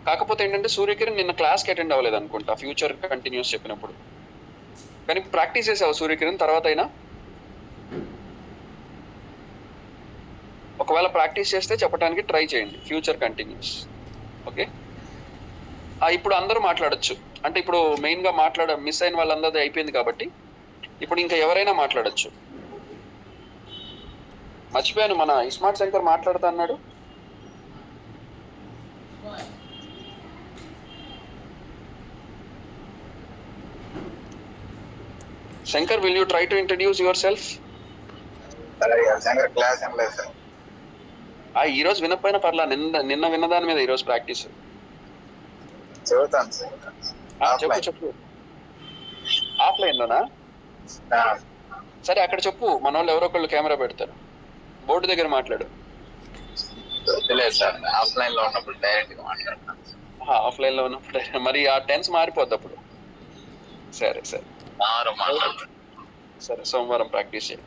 కాకపోతే ఏంటంటే సూర్యకిరణ్ నిన్న క్లాస్కి అటెండ్ అవ్వలేదు అనుకుంటా, ఫ్యూచర్ కంటిన్యూస్ చెప్పినప్పుడు. కానీ ప్రాక్టీస్ చేసావు సూర్యకిరణ్ తర్వాత అయినా? ఒకవేళ ప్రాక్టీస్ చేస్తే చెప్పడానికి ట్రై చేయండి, ఫ్యూచర్ కంటిన్యూస్. ఓకే. ఇప్పుడు అందరూ మాట్లాడచ్చు. అంటే ఇప్పుడు మెయిన్గా మిస్ అయిన వాళ్ళందరిది అయిపోయింది కాబట్టి ఇప్పుడు ఇంకా ఎవరైనా మాట్లాడచ్చు. మర్చిపోయాను, మన ఇస్మార్ట్ శంకర్ మాట్లాడుతా అన్నాడు. Shankar, will you try to introduce your self? Shankar class ఏం లేదు సార్. ఈ రోజు వినకపోయినా పర్లా, నిన్న విన్నదాని మీద ఈరోజు ప్రాక్టీస్. చెబుతాను సార్. చెప్పు. ఆఫ్లైన్ లోనా? సరే, అక్కడ చెప్పు. మన వాళ్ళు ఎవరో ఒకళ్ళు కెమెరా పెడతారు. బోర్డు దగ్గర మాట్లాడు. లేదు సార్, ఆఫ్లైన్ లో ఉన్నప్పుడు డైరెక్ట్ గా మాట్లాడతాను. ఆఫ్లైన్ లో ఉన్నప్పుడు మరి ఆ టెన్స్ మారిపోద్ది అప్పుడు. సరే సోమవారం ప్రాక్టీస్ చేయి.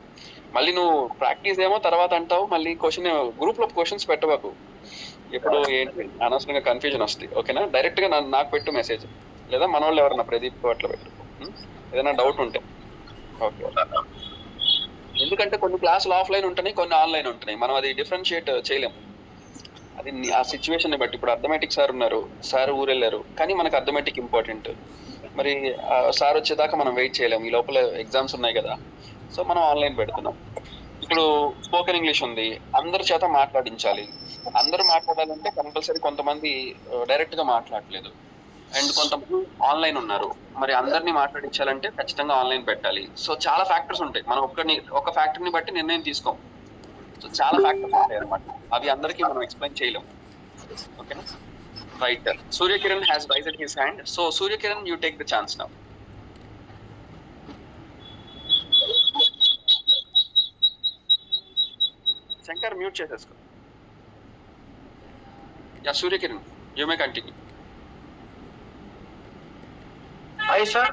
మళ్ళీ నువ్వు ప్రాక్టీస్ ఏమో తర్వాత అంటావు, మళ్ళీ గ్రూప్ లో క్వశ్చన్స్ పెట్టబాకు. ఎప్పుడు ఏంటి అనవసరంగా కన్ఫ్యూజన్ వస్తుంది. ఓకేనా? డైరెక్ట్ గా నాకు పెట్టు మెసేజ్, లేదా మన వాళ్ళు ఎవరన్నా ప్రదీప్ అట్లా పెట్టు, ఏదైనా డౌట్ ఉంటే. ఓకే. ఎందుకంటే కొన్ని క్లాసులు ఆఫ్లైన్ ఉంటున్నాయి, కొన్ని ఆన్లైన్ ఉంటున్నాయి. మనం అది డిఫరెన్షియేట్ చేయలేము. అది ఆ సిచ్యువేషన్ బట్టి. ఇప్పుడు అర్థమెటిక్ సార్ ఉన్నారు, సార్ ఊరెళ్ళారు, కానీ మనకు అర్థమెటిక్ ఇంపార్టెంట్. మరి సార్ వచ్చేదాకా మనం వెయిట్ చేయలేము, ఈ లోపల ఎగ్జామ్స్ ఉన్నాయి కదా. సో మనం ఆన్లైన్ పెడుతున్నాం. ఇప్పుడు స్పోకెన్ ఇంగ్లీష్ ఉంది, అందరి చేత మాట్లాడించాలి. అందరూ మాట్లాడాలంటే కంపల్సరీ కొంతమంది డైరెక్ట్గా మాట్లాడలేదు, అండ్ కొంతమంది ఆన్లైన్ ఉన్నారు. మరి అందరినీ మాట్లాడించాలంటే ఖచ్చితంగా ఆన్లైన్ పెట్టాలి. సో చాలా ఫ్యాక్టర్స్ ఉంటాయి. మనం ఒక ఫ్యాక్టర్ని బట్టి నిర్ణయం తీసుకోం. సో చాలా ఫ్యాక్టర్స్ ఉంటాయి అన్నమాట. అవి అందరికీ మనం ఎక్స్ప్లెయిన్ చేయలేము. ఓకేనా? Right. Suryakiran has raised his hand. So Suryakiran, you take the chance now. Shankar, mute chesesko. Yeah, Suryakiran, you may continue. Hi sir.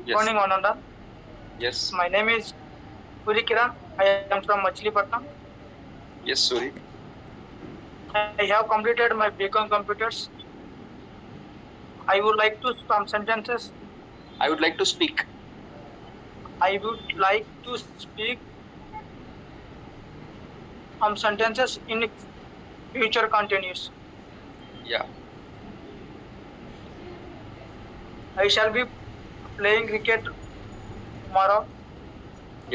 Yes. Morning Ananda. Yes. My name is Suryakiran. I am from Machilipatnam. Yes, Suri. I have completed my BCom computers. I would like to some sentences. I would like to speak. I would like to speak some sentences in future continuous. Yeah. I shall be playing cricket tomorrow.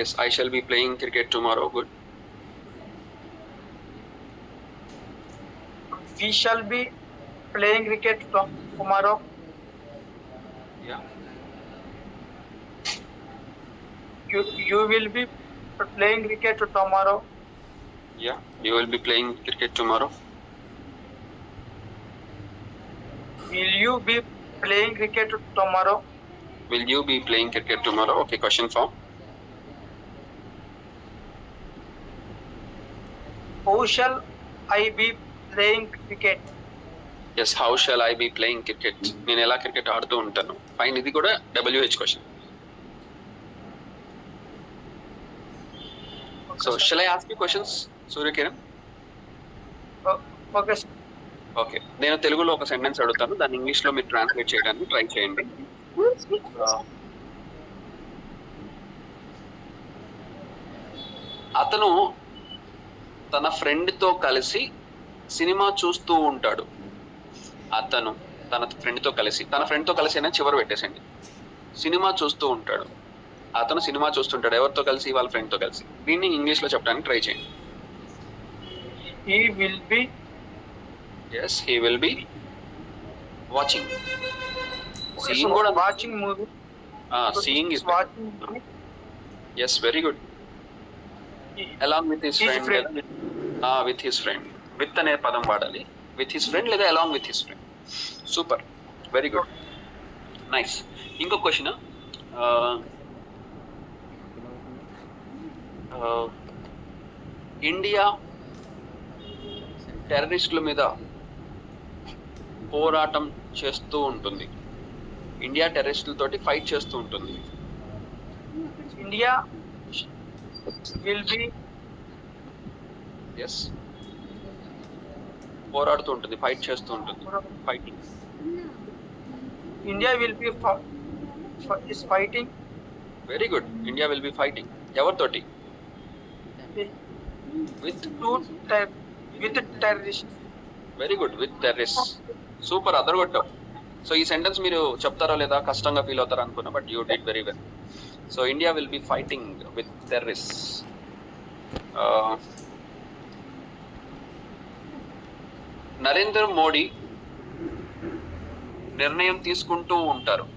Yes, I shall be playing cricket tomorrow. Good. We shall be playing cricket tomorrow. Yeah. you will be playing cricket tomorrow. Yeah, you will be playing cricket tomorrow. Will you be playing cricket tomorrow? Will you be playing cricket tomorrow? Okay, question form. How shall I be playing cricket? Yes, how shall I be playing cricket? నేను ఎలా cricket ఆడుతూ ఉంటాను. Fine, ఇది కూడా WH question. So shall I ask you questions, Suryakiran? Okay, sir. Okay, నేను తెలుగులో ఒక sentence అడుగుతాను, దాన్ని ఇంగ్లీష్లో మీరు ట్రాన్స్లేట్ చేయడానికి ట్రై చేయండి. అతను తన ఫ్రెండ్తో కలిసి సినిమా చూస్తూ ఉంటాడు. అతను తన ఫ్రెండ్తో కలిసి అయినా చివరి పెట్టేసండి. సినిమా చూస్తూ ఉంటాడు. అతను సినిమా చూస్తుంటాడు. ఎవరితో కలిసి? వాళ్ళ ఫ్రెండ్తో కలిసి. దీన్ని ఇంగ్లీష్లో చెప్పడానికి ట్రై చేయండి. He will be yes, he will be watching. Seeing కూడా watching movie. Seeing is Watching movie. Yes, very good. Along with his His friend. friend. With his friend. With అనే పదం వాడాలి. విత్ హిస్ ఫ్రెండ్ లేదా along with his friend. Super, very good, nice. ఇంకో question. India టెర్రరిస్టుల మీద పోరాటం చేస్తూ ఉంటుంది. ఇండియా టెర్రరిస్టులతోటి ఫైట్ చేస్తూ ఉంటుంది. India will be ఎస్, పోరాడుతూ ఉంటుంది, ఫైట్ చేస్తూ ఉంటుంది. Fighting. India will be is fighting very good. India will be fighting. ఎవరితోటి? With. with terrorists. Very good, with terrorist. Super, అదరగొట్టావు. సో ఈ సెంటెన్స్ మీరు చెప్తారా లేదా కష్టంగా ఫీల్ అవుతారా అనుకున్నా, but you did very well. So India will be fighting with terrorist. Narendra Modi నిర్ణయం తీసుకుంటూ ఉంటారు.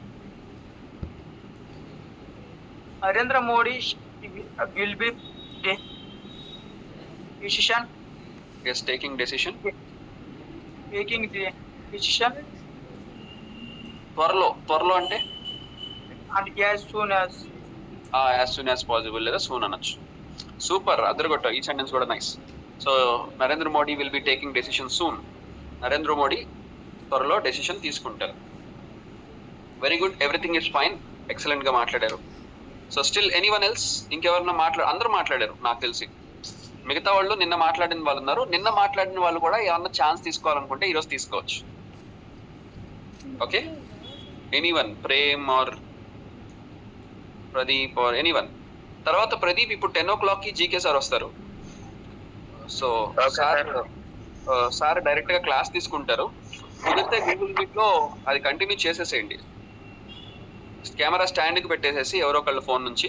Narendra Modi will be decision yes, taking decision. taking the decision త్వరలో అంటే and as soon as as soon as possible లేదా soon అనొచ్చు. Super, అదరగొట్టావు. ఈ sentence కూడా nice. So Narendra Modi will be taking decision soon. Narendra Modi త్వరలో డెసిషన్ తీసుకుంటారు. Very good, everything is fine. ఎక్సలెంట్గా మాట్లాడారు. So still anyone else? ఇంకెవరన్నా అందరూ మాట్లాడారు నాకు తెలిసి. మిగతా వాళ్ళు నిన్న మాట్లాడిన వాళ్ళు ఉన్నారు. నిన్న మాట్లాడిన వాళ్ళు కూడా ఏమన్నా ఛాన్స్ తీసుకోవాలనుకుంటే ఈరోజు తీసుకోవచ్చు. Okay, anyone? Prem or Pradeep or anyone? తర్వాత ప్రదీప్ ఇప్పుడు 10 o'clockకి జీకే సార్ వస్తారు. సో సార్ డైరెక్ట్గా క్లాస్ తీసుకుంటారు. కుదిరితే గూగుల్ మీట్లో అది కంటిన్యూ చేసేసేయండి. కెమెరా స్టాండ్కి పెట్టేసేసి ఎవరో ఒకళ్ళ ఫోన్ నుంచి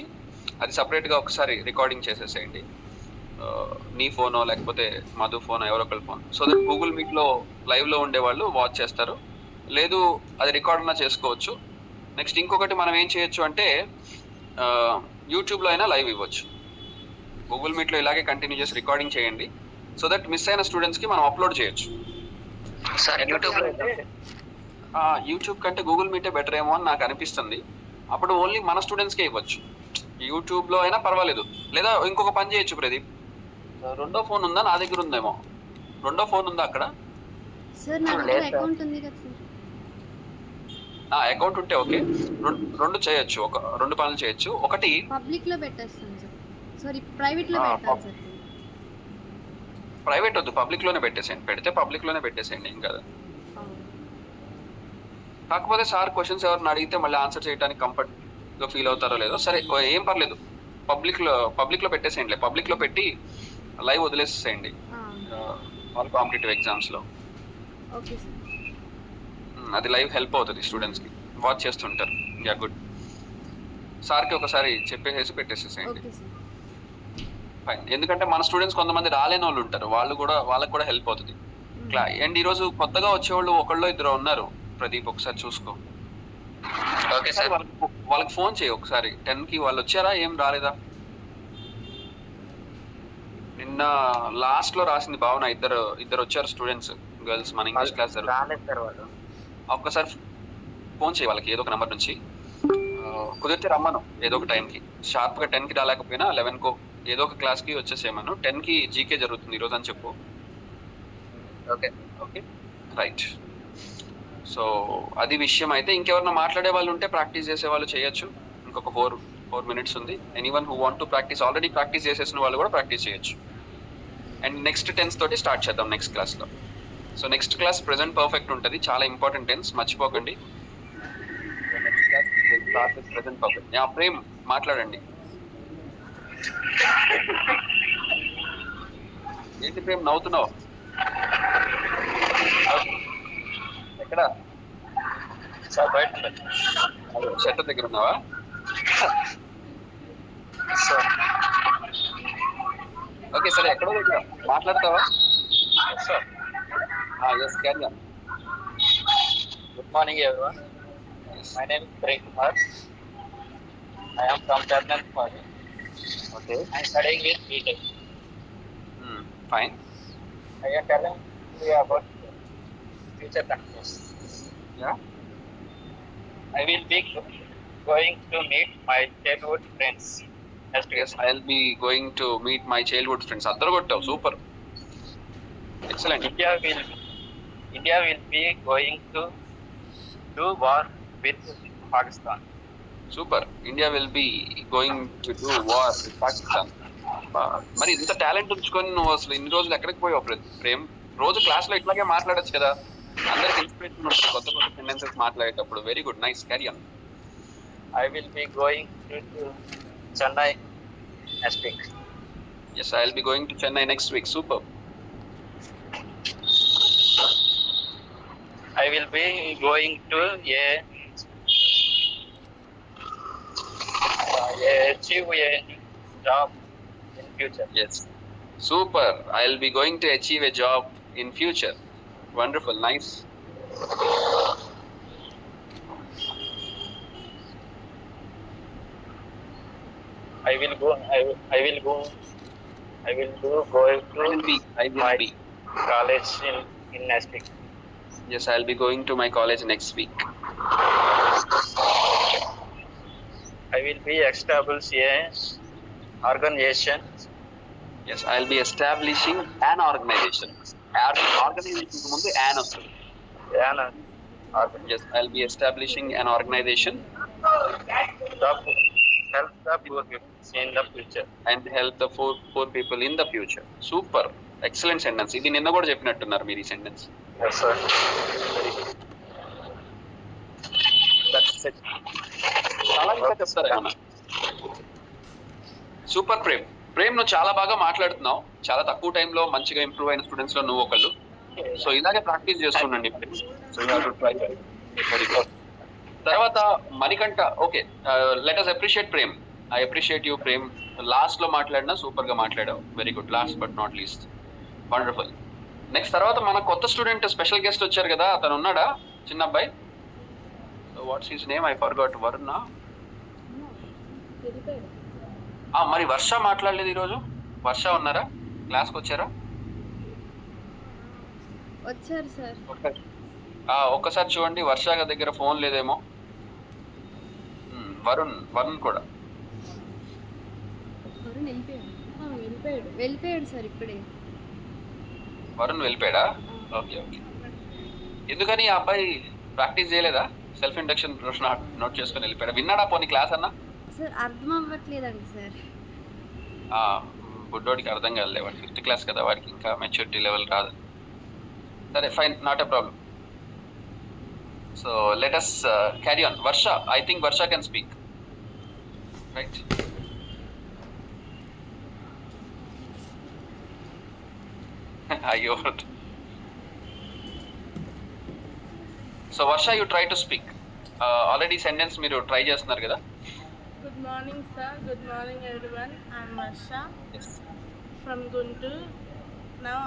అది సపరేట్గా ఒకసారి రికార్డింగ్ చేసేసేయండి. నీ ఫోనో లేకపోతే మధు ఫోనో ఎవరో ఒకళ్ళ ఫోన్. సో దట్ గూగుల్ మీట్లో లైవ్లో ఉండేవాళ్ళు వాచ్ చేస్తారు. లేదు అది రికార్డ్ అన్నా చేసుకోవచ్చు. నెక్స్ట్ ఇంకొకటి మనం ఏం చేయొచ్చు అంటే యూట్యూబ్లో అయినా లైవ్ ఇవ్వచ్చు. గూగుల్ మీట్లో ఇలాగే కంటిన్యూ చేసి రికార్డింగ్ చేయండి. సో దట్ మిస్ అయిన స్టూడెంట్స్కి మనం అప్లోడ్ చేయొచ్చు. యూట్యూబ్ కంటే గూగుల్ మీటే బెటర్ ఏమో అని నాకు అనిపిస్తుంది. అప్పుడు ఓన్లీ మన స్టూడెంట్స్కే ఇవ్వచ్చు. యూట్యూబ్లో అయినా పర్వాలేదు. లేదా ఇంకొక పని చేయొచ్చు ప్రదీప్. రెండో ఫోన్ ఉందా? నా దగ్గర ఉందేమో. రెండో ఫోన్ ఉందా అక్కడ? సార్ నా దగ్గర అకౌంట్ ఉంది కదా సార్. అకౌంట్ ఉంటే ఓకే, రెండు చేయొచ్చు. రెండు పనులు చేయొచ్చు. ఒకటి పబ్లిక్ లో పెట్టేస్తాను సార్. సారీ, ప్రైవేట్ లో పెడతాను సార్. ప్రైవేట్ వద్దు, పబ్లిక్ లోనే పెట్టేసేయండి. పెడితే పబ్లిక్ లోనే పెట్టేసేయండి, ఏం కదా. కాకపోతే సార్ క్వశ్చన్స్ ఎవరిని అడిగితే మళ్ళీ ఆన్సర్ చేయడానికి కంఫర్ట్గా ఫీల్ అవుతారో లేదో. సరే, ఏం పర్లేదు, పబ్లిక్లో పెట్టేసేయండి. పబ్లిక్లో పెట్టి లైవ్ వదిలేసేయండి ఆల్ కాంపిటేటివ్ ఎగ్జామ్స్లో. Okay sir. అది లైవ్ హెల్ప్ అవుతుంది స్టూడెంట్స్కి, వాచ్ చేస్తుంటారు. Yeah, good. సార్కి ఒకసారి చెప్పేసేసి పెట్టేసేసేయండి. Okay sir. ఫైన్. ఎందుకంటే మన స్టూడెంట్స్ కొంతమంది రాలేని వాళ్ళు ఉంటారు, వాళ్ళకు కూడా హెల్ప్ అవుతుంది. అండ్ ఈరోజు కొత్తగా వచ్చేవాళ్ళు ఒకళ్ళు ఇద్దరు ఉన్నారు. ప్రదీప్ ఒకసారి చూసుకో. Okay sir. వాళ్ళకి ఫోన్ చేయి ఒకసారి. 10కి వాళ్ళు వచ్చారా, ఏం రాలేదా? నిన్న లాస్ట్ లో రాసింది భావన, ఇద్దరు వచ్చారు స్టూడెంట్స్, గర్ల్స్, మన ఇంగ్లీష్ క్లాస్. రాలేదు సార్ వాళ్ళు. ఒక్కసారి ఫోన్ చేయి వాళ్ళకి, ఏదో ఒక నెంబర్ నుంచి. కుదిరితే రమ్మను ఏదో ఒక టైంకి. షార్ప్గా 10కి రాలేకపోయినా 11కో ఏదో ఒక క్లాస్కి వచ్చేసేయమను. 10కి జీకే జరుగుతుంది ఈరోజు అని చెప్పు. ఓకే. Okay, right. సో అది విషయం. అయితే ఇంకెవరన్నా మాట్లాడే వాళ్ళు ఉంటే ప్రాక్టీస్ చేసే వాళ్ళు చేయొచ్చు. ఇంకొక 4 minutes ఉంది. Anyone who want to practice, already practice చేసేసిన వాళ్ళు కూడా ప్రాక్టీస్ చేయొచ్చు. అండ్ నెక్స్ట్ టెన్స్ తోటి స్టార్ట్ చేద్దాం నెక్స్ట్ క్లాస్లో. So next class present perfect ఉంటుంది, చాలా ఇంపార్టెంట్ టెన్స్, మర్చిపోకండి. Present perfect. ప్రేమ్ మాట్లాడండి. ఏంటి ప్రేమ్ నవ్వుతున్నావు? ఎక్కడ? సార్ బయట షట్టర్ దగ్గర ఉన్నావా? సార్. ఓకే సరే, ఎక్కడో దగ్గర మాట్లాడతావా? Sir. Yes, carry on. Good morning everyone. My name is Prem Kumar. I am from Karnataka. Okay. I am studying with BTech. Fine. I am telling you about future practice. Yeah. I will be going to meet my childhood friends. Yes, I'll be going to meet my childhood friends. Addaru kottavu, super. Excellent. India will be going to do war with Pakistan. Super. India will be going to do war with Pakistan. మరి ఇంత talent ఉంచుకొని నువ్వు అసలు ఇన్ని రోజులు ఎక్కడికి పోయావు ప్రేమ్? రోజు class లో ఇట్లాగే మాట్లాడచ్చు కదా, అందరికి ఇన్స్పిరేషన్ ఉంటుంది కొత్త కొత్త సెంటెన్సెస్ మాట్లాడేటప్పుడు. Very good, nice, carry on. I will be going to Chennai next week. Yes, I'll be going to Chennai next week. Super. I will be going to achieve a job in future. Yes. Super. I'll be going to achieve a job in future. Wonderful, nice. I will go to my college in next week. Yes, I'll be going to my college next week. I will be establish a organization. Yes, I'll be establishing an organization. Organization ku mundu an vastundi. Yes, I'll be establishing an organization. Help the poor people in the future. And help the poor people in the future. Super. Excellent sentence. ఇది నిన్న కూడా చెప్పినట్టున్నారు మీరు ఈ sentence. Yes sir. That's it. చాలా ఇంకా చెప్తారా ఏమన్నా? Super Prem. Prem, నువ్వు చాలా బాగా మాట్లాడుతున్నావు. చాలా తక్కువ టైంలో మంచిగా ఇంప్రూవ్ అయిన స్టూడెంట్స్ లో నువ్వు ఒకళ్ళు. సో ఇలాగే ప్రాక్టీస్ చేస్తుండండి. So you have to try. Very good. తర్వాత Manikanta. Okay, let us appreciate Prem. I appreciate you Prem. Last లో మాట్లాడినా సూపర్ గా మాట్లాడావు. Very good. Last but not least. Wonderful. Next తర్వాత మన కొత్త స్టూడెంట్ స్పెషల్ గెస్ట్ వచ్చారు కదా, అతను ఉన్నాడా? చిన్న అబ్బాయి. What's his name? I forgot. Varun. మరి వర్ష మాట్లాడలేదు ఈరోజు. వర్ష ఉన్నారా? క్లాస్కి వచ్చారా? వచ్చారు సార్. ఒక్కసారి చూడండి, వర్ష దగ్గర ఫోన్ లేదేమో. వరుణ్ కూడా. వరుణ్ వెళ్ళిపోయాడు సార్ ఇప్పుడే. వరుణ్ వెళ్ళిపోయాడా? Okay okay. ఎందుకని ఆ అబ్బాయి ప్రాక్టీస్ చేయలేదా? సెల్ఫ్ ఇండక్షన్ నోట్ చేసుకుని వెళ్ళిపోయాడా? విన్నాడా పోనీ క్లాస్ అన్నా? సార్ అర్థం అవ్వట్లేదండి సార్. బుడ్డోడికి అర్థం కాలే, వాడు 5th క్లాస్ కదా, వాడికి ఇంకా మెచ్యూరిటీ లెవెల్ రాదు. సరే, fine, not a problem. So let us carry on. Varsha, I think Varsha can speak, right? అయ్యో. So Varsha, you try to speak. Already sentence మీరు ట్రై చేస్తున్నారు కదా. Good morning, sir. Good morning, everyone. I'm Varsha Yes. from Guntur. Now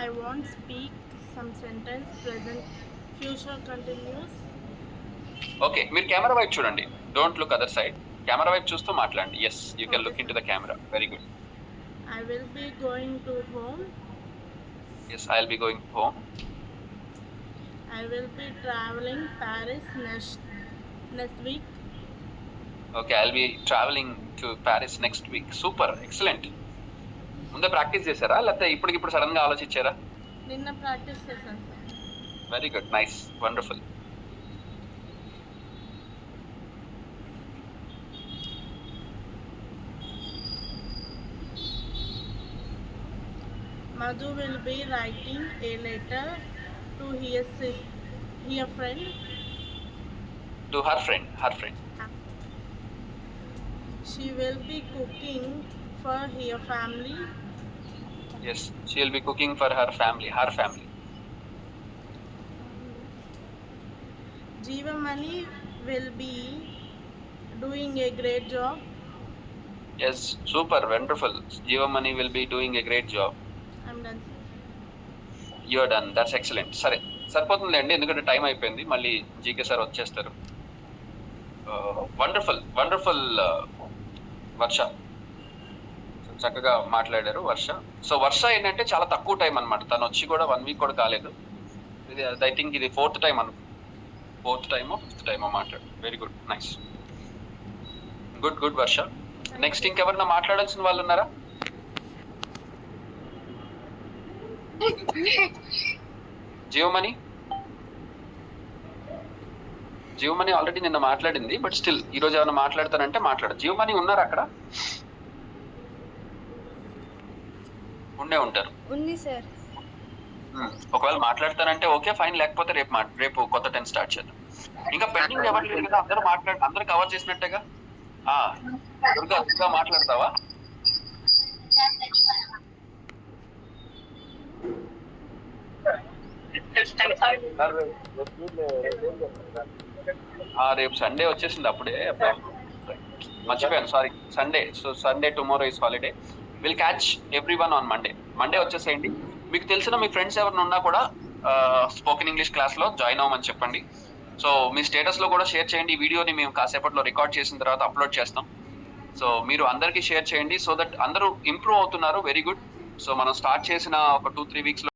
I won't speak some sentence. Present, future continuous. Okay, మీరు camera వైపు చూడండి, don't look other side. Camera వైపు చూస్తూ మాట్లాడండి. Yes, you can look into the camera. Very good. I will be going to home. Yes, I will be going home. I will be traveling Paris next week. Okay, I will be travelling to Paris next week. Super, excellent. ముందే practice చేశారా లేకపోతే ఇప్పటికిప్పుడు sudden గా ఆలోచించారా? నిన్న practice చేశాను సార్. Very good, nice, wonderful. Madhu will be writing a letter to her friend. To her friend. She will be cooking for her family. Yes, she will be cooking for her family. Jeevamani will be doing a great job. Yes, super, wonderful. Jeevamani will be doing a great job. I'm done, sir. You are done, that's excellent. సరే, సరిపోతుందండి, ఎందుకంటే time అయిపోయింది. మళ్ళీ GK sir వచ్చేస్తారు. Wonderful Varsha, చక్కగా మాట్లాడారు వర్ష. So వర్ష ఏంటంటే చాలా తక్కువ టైం అనమాట, తను వచ్చి కూడా 1 వీక్ కూడా కాలేదు. ఇది ఐ థింక్ ఇది 4th టైమో మాట్లాడు. వెరీ గుడ్, నైస్, గుడ్ వర్ష. నెక్స్ట్ ఇంకెవరన్నా మాట్లాడాల్సిన వాళ్ళు ఉన్నారా? జీవమణి ఆల్రెడీ నిన్న మాట్లాడింది, బట్ స్టిల్ ఈరోజు ఏమైనా మాట్లాడతానంటే మాట్లాడు. జీవమణి ఉన్నారు అక్కడ? ఉండే ఉంటారు. ఉంది సార్. ఒకవేళ మాట్లాడతానంటే ఓకే, ఫైన్. లేకపోతే రేపు కొత్త 10 స్టార్ట్ చేద్దాం. ఇంకా పెండింగ్ ఎవరు లేదు కదా, అందరూ కవర్ చేసినట్టేగా. దుర్గా మాట్లాడతావా? రేపు సండే వచ్చేసింది అప్పుడే, మర్చిపోయాను, sorry. Sunday, so Sunday tomorrow is holiday. Will catch every one on Monday వచ్చేసేయండి. మీకు తెలిసిన మీ ఫ్రెండ్స్ ఎవరైనా ఉన్నా కూడా స్పోకెన్ ఇంగ్లీష్ క్లాస్లో జాయిన్ అవ్వమని చెప్పండి. సో మీ స్టేటస్లో కూడా షేర్ చేయండి. ఈ వీడియోని మేము కాసేపట్లో రికార్డ్ చేసిన తర్వాత అప్లోడ్ చేస్తాం. సో మీరు అందరికీ షేర్ చేయండి, సో దట్ అందరూ ఇంప్రూవ్ అవుతున్నారు. Very good. సో మనం స్టార్ట్ చేసిన ఒక 2-3 వీక్స్లో